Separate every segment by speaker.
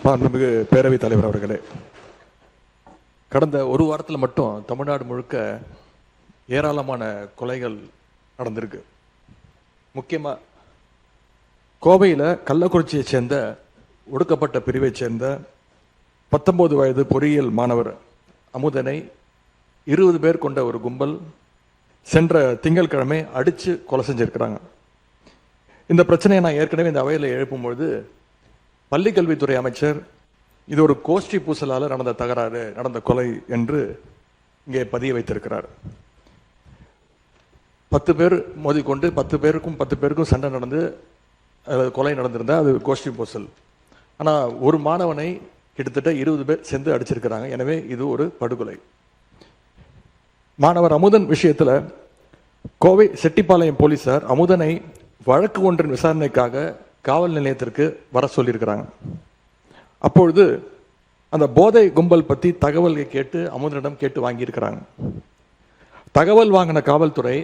Speaker 1: மாண்புமிகு பேரவைத் தலைவர் அவர்களே, கடந்த ஒரு வாரத்தில் மட்டும் தமிழ்நாடு முழுக்க ஏராளமான கொலைகள் நடந்திருக்கு. முக்கியமாக கோவையில் கள்ளக்குறிச்சியை சேர்ந்த ஒடுக்கப்பட்ட பிரிவைச் சேர்ந்த 19 வயது பொறியியல் மாணவர் அமுதனை 20 பேர் கொண்ட ஒரு கும்பல் சென்ற திங்கட்கிழமை அடித்து கொலை செஞ்சிருக்கிறாங்க. இந்த பிரச்சனையை நான் ஏற்கனவே இந்த அவையில் எழுப்பும்பொழுது பள்ளிக்கல்வித்துறை அமைச்சர் இது ஒரு கோஷ்டி பூசலால் நடந்த தகராறு, நடந்த கொலை என்று இங்கே பதிய வைத்திருக்கிறார். 10 பேர் மோதிக்கொண்டு 10 பேருக்கும் சண்டை நடந்து கொலை நடந்திருந்தா அது கோஷ்டி பூசல். ஆனால் ஒரு மாணவனை கிட்டத்தட்ட 20 பேர் சேர்ந்து அடிச்சிருக்கிறாங்க. எனவே இது ஒரு படுகொலை. மாணவர் அமுதன் விஷயத்தில் கோவை செட்டிப்பாளையம் போலீசார் அமுதனை வழக்கு ஒன்றின் விசாரணைக்காக காவல் நிலையத்திற்கு வர சொல்லியிருக்கிறாங்க. அப்பொழுது அந்த போதை கும்பல் பற்றி தகவலை கேட்டு அமுதனிடம் கேட்டு வாங்கியிருக்கிறாங்க. தகவல் வாங்கின காவல்துறை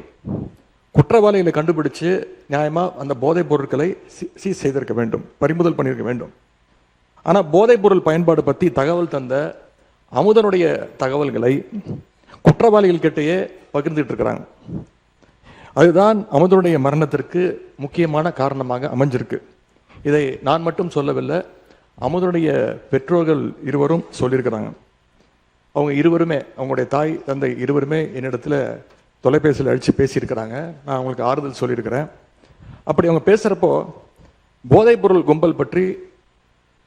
Speaker 1: குற்றவாளிகளை கண்டுபிடிச்சு நியாயமாக அந்த போதைப் பொருட்களை சீஸ் செய்திருக்க வேண்டும், பறிமுதல் பண்ணியிருக்க வேண்டும். ஆனால் போதைப் பொருள் பயன்பாடு பற்றி தகவல் தந்த அமுதனுடைய தகவல்களை குற்றவாளிகள் கிட்டேயே பகிர்ந்துட்டு இருக்கிறாங்க. அதுதான் அமுதனுடைய மரணத்திற்கு முக்கியமான காரணமாக அமைஞ்சிருக்கு. இதை நான் மட்டும் சொல்லவில்லை, அமுதனுடைய பெற்றோர்கள் இருவரும் சொல்லியிருக்கிறாங்க. அவங்க இருவருமே, அவங்களுடைய தாய் தந்தை இருவருமே என்னிடத்துல தொலைபேசியில் அடித்து பேசியிருக்கிறாங்க. நான் அவங்களுக்கு ஆறுதல் சொல்லியிருக்கிறேன். அப்படி அவங்க பேசுகிறப்போ போதைப்பொருள் கும்பல் பற்றி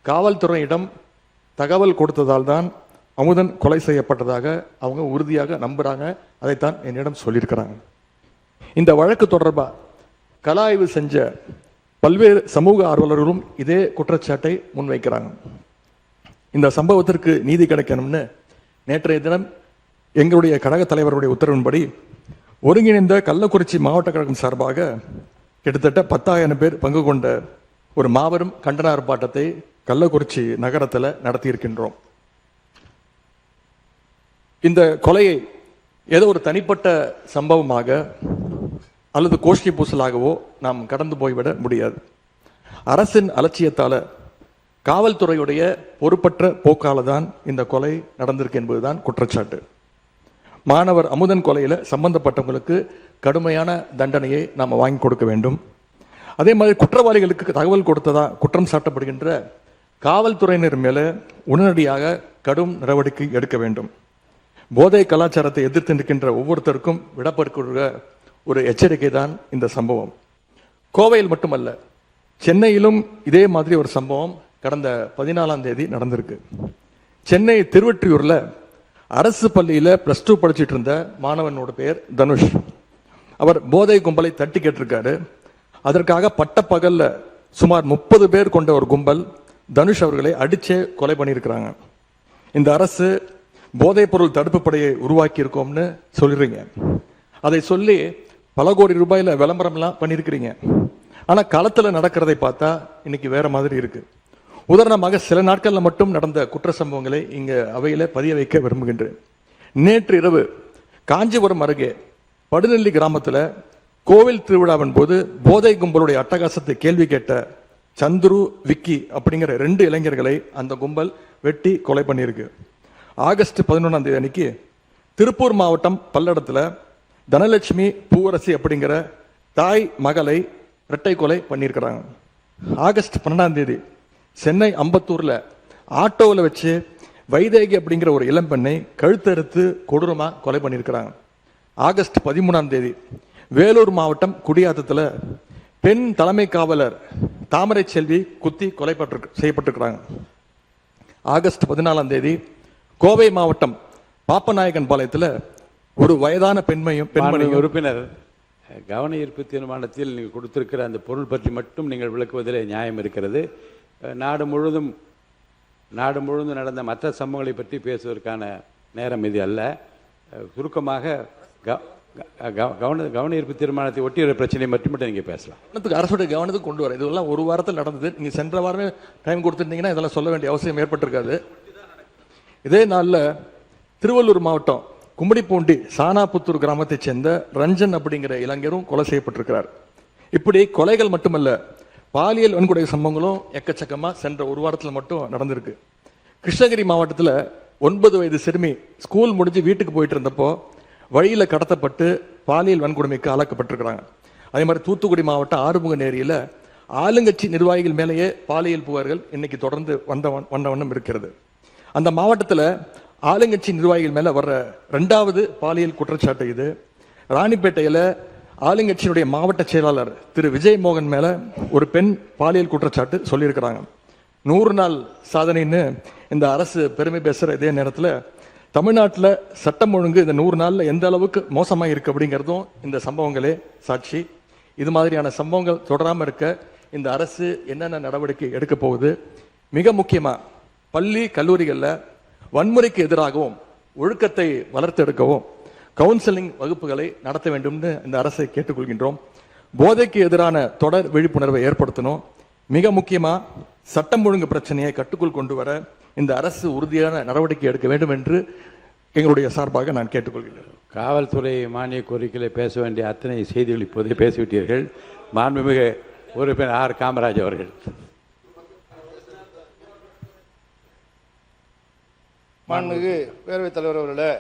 Speaker 1: காவல்துறையிடம் தகவல் கொடுத்ததால் தான் அமுதன் கொலை செய்யப்பட்டதாக அவங்க உறுதியாக நம்புகிறாங்க. அதைத்தான் என்னிடம் சொல்லியிருக்கிறாங்க. இந்த வழக்கு தொடர்பாக கள ஆய்வு செஞ்ச பல்வேறு சமூக ஆர்வலர்களும் இதே குற்றச்சாட்டை முன்வைக்கிறாங்க. இந்த சம்பவத்திற்கு நீதி கிடைக்கணும்னு நேற்றைய தினம் எங்களுடைய கழக தலைவருடைய உத்தரவின்படி ஒருங்கிணைந்த கள்ளக்குறிச்சி மாவட்ட கழகம் சார்பாக கிட்டத்தட்ட 10,000 பேர் பங்கு கொண்ட ஒரு மாபெரும் கண்டன ஆர்ப்பாட்டத்தை கள்ளக்குறிச்சி நகரத்தில் நடத்தியிருக்கின்றோம். இந்த கொலையை ஏதோ ஒரு தனிப்பட்ட சம்பவமாக அல்லது கோஷ்டி பூசலாகவோ நாம் கடந்து போய்விட முடியாது. அரசின் அலட்சியத்தால், காவல்துறையுடைய பொறுப்பற்ற போக்கால தான் இந்த கொலை நடந்திருக்கு என்பதுதான் குற்றச்சாட்டு. மாணவர் அமுதன் கொலையில் சம்பந்தப்பட்டவங்களுக்கு கடுமையான தண்டனையை நாம் வாங்கி கொடுக்க வேண்டும். அதே மாதிரி குற்றவாளிகளுக்கு தகவல் கொடுத்ததா குற்றம் சாட்டப்படுகின்ற காவல்துறையினர் மேலே உடனடியாக கடும் நடவடிக்கை எடுக்க வேண்டும். போதை கலாச்சாரத்தை எதிர்த்து நிற்கின்ற ஒவ்வொருத்தருக்கும் விடப்படுகிற ஒரு எச்சரிக்கை தான் இந்த சம்பவம். கோவையில் மட்டுமல்ல, சென்னையிலும் இதே மாதிரி ஒரு சம்பவம் கடந்த 14ஆம் தேதி நடந்திருக்கு. சென்னை திருவொற்றியூரில் அரசு பள்ளியில் +2 படிச்சுட்டு இருந்த மாணவனோட பெயர் தனுஷ். அவர் போதை கும்பலை தட்டி கேட்டிருக்காரு. அதற்காக பட்டப்பகல்ல சுமார் 30 பேர் கொண்ட ஒரு கும்பல் தனுஷ் அவர்களை அடிச்சே கொலை பண்ணியிருக்கிறாங்க. இந்த அரசு போதைப் பொருள் தடுப்பு படையை உருவாக்கி இருக்கோம்னு சொல்லிடுறீங்க. அதை சொல்லி பல கோடி ரூபாயில விளம்பரம்லாம் பண்ணியிருக்கிறீங்க. ஆனால் களத்தில் நடக்கிறதை பார்த்தா இன்னைக்கு வேற மாதிரி இருக்கு. உதாரணமாக சில நாட்களில் மட்டும் நடந்த குற்ற சம்பவங்களை இங்கே அவையில் பதிய வைக்க விரும்புகின்றேன். நேற்று இரவு காஞ்சிபுரம் அருகே படுநெல்லி கிராமத்தில் கோவில் திருவிழாவின் போது போதை கும்பலுடைய அட்டகாசத்தை கேள்வி கேட்ட சந்துரு, விக்கி அப்படிங்கிற 2 இளைஞர்களை அந்த கும்பல் வெட்டி கொலை பண்ணியிருக்கு. ஆகஸ்ட் 11ஆம் தேதி அன்னைக்கு திருப்பூர் மாவட்டம் பல்லடத்தில் தனலட்சுமி, பூவரசி அப்படிங்கிற தாய் மகளை இரட்டை கொலை பண்ணியிருக்கிறாங்க. ஆகஸ்ட் 12ஆம் தேதி சென்னை அம்பத்தூரில் ஆட்டோவில் வச்சு வைதேகி அப்படிங்கிற ஒரு இளம்பெண்ணை கழுத்தறுத்து கொடூரமாக கொலை பண்ணியிருக்கிறாங்க. ஆகஸ்ட் 13ஆம் தேதி வேலூர் மாவட்டம் குடியாத்தத்தில் பெண் தலைமை காவலர் தாமரை செல்வி குத்தி கொலை செய்யப்பட்டிருக்கிறாங்க. ஆகஸ்ட் 14ஆம் தேதி கோவை மாவட்டம் பாப்பநாயக்கன் பாளையத்தில் ஒரு வயதான பெண்மணி
Speaker 2: உறுப்பினர் கவன ஈர்ப்பு தீர்மானத்தில் நீங்கள் கொடுத்திருக்கிற அந்த பொருள் பற்றி மட்டும் நீங்கள் விளக்குவதில் நியாயம் இருக்கிறது. நாடு முழுவதும் நடந்த மற்ற சம்பவங்களை பற்றி பேசுவதற்கான நேரம் இது அல்ல. சுருக்கமாக கவன ஈர்ப்பு தீர்மானத்தை ஒட்டிய பிரச்சனை மட்டும் நீங்கள் பேசலாம்.
Speaker 1: அரசுடைய கவனத்துக்கு கொண்டு வர இதெல்லாம் ஒரு வாரத்தில் நடந்தது. நீங்கள் சென்ற வாரமே டைம் கொடுத்துருந்தீங்கன்னா இதெல்லாம் சொல்ல வேண்டிய அவசியம் ஏற்பட்டிருக்காது. இதே நாளில் திருவள்ளூர் மாவட்டம் கும்மிடிப்பூண்டி சானாபுத்தூர் கிராமத்தைச் சேர்ந்த ரஞ்சன் அப்படிங்கிற இளைஞரும் கொலை செய்யப்பட்டிருக்கிறார். இப்படி கொலைகள் மட்டுமல்ல, பாலியல் வன்கொடுமை சம்பவங்களும் எக்கச்சக்கமா சென்ற ஒரு வாரத்தில் மட்டும் நடந்திருக்கு. கிருஷ்ணகிரி மாவட்டத்தில் 9 வயது சிறுமி ஸ்கூல் முடிஞ்சு வீட்டுக்கு போயிட்டு இருந்தப்போ வழியில கடத்தப்பட்டு பாலியல் வன்கொடுமைக்கு ஆளாக்கப்பட்டிருக்கிறாங்க. அதே மாதிரி தூத்துக்குடி மாவட்டம் ஆறுமுகநேரியில் ஆளுங்கட்சி நிர்வாகிகள் மேலேயே பாலியல் புகார்கள் இன்னைக்கு தொடர்ந்து வண்ணம் இருக்கிறது. அந்த மாவட்டத்தில் ஆளுங்கட்சி நிர்வாகிகள் மேல வர்ற 2வது பாலியல் குற்றச்சாட்டு இது. ராணிப்பேட்டையில் ஆளுங்கட்சியினுடைய மாவட்ட செயலாளர் திரு விஜய் மோகன் மேல ஒரு பெண் பாலியல் குற்றச்சாட்டு சொல்லியிருக்கிறாங்க. 100 நாள் சாதனைன்னு இந்த அரசு பெருமை பேசுற இதே நேரத்தில் தமிழ்நாட்டில் சட்டம் ஒழுங்கு இந்த 100 நாளில் எந்த அளவுக்கு மோசமாக இருக்கு அப்படிங்கிறதும் இந்த சம்பவங்களே சாட்சி. இது மாதிரியான சம்பவங்கள் தொடராமல் இருக்க இந்த அரசு என்னென்ன நடவடிக்கை எடுக்க போகுது? மிக முக்கியமாக பள்ளி கல்லூரிகளில் வன்முறைக்கு எதிராகவும் ஒழுக்கத்தை வளர்த்தெடுக்கவும் கவுன்சிலிங் வகுப்புகளை நடத்த வேண்டும்னு இந்த அரசை கேட்டுக்கொள்கின்றோம். போதைக்கு எதிரான தொடர் விழிப்புணர்வை ஏற்படுத்தணும். மிக முக்கியமாக சட்டம் ஒழுங்கு பிரச்சனையை கட்டுக்குள் கொண்டு வர இந்த அரசு உறுதியான நடவடிக்கை எடுக்க வேண்டும் என்று எங்களுடைய சார்பாக நான் கேட்டுக்கொள்கிறேன்.
Speaker 2: காவல்துறை மானிய கோரிக்கைகளை பேச வேண்டிய அத்தனை செய்திகள் இப்போதே பேசிவிட்டீர்கள். மாண்புமிகு உறுப்பினர் ஆர் காமராஜ் அவர்கள்.
Speaker 3: மாண்புமிகு பேரவைத் தலைவர் அவர்களே,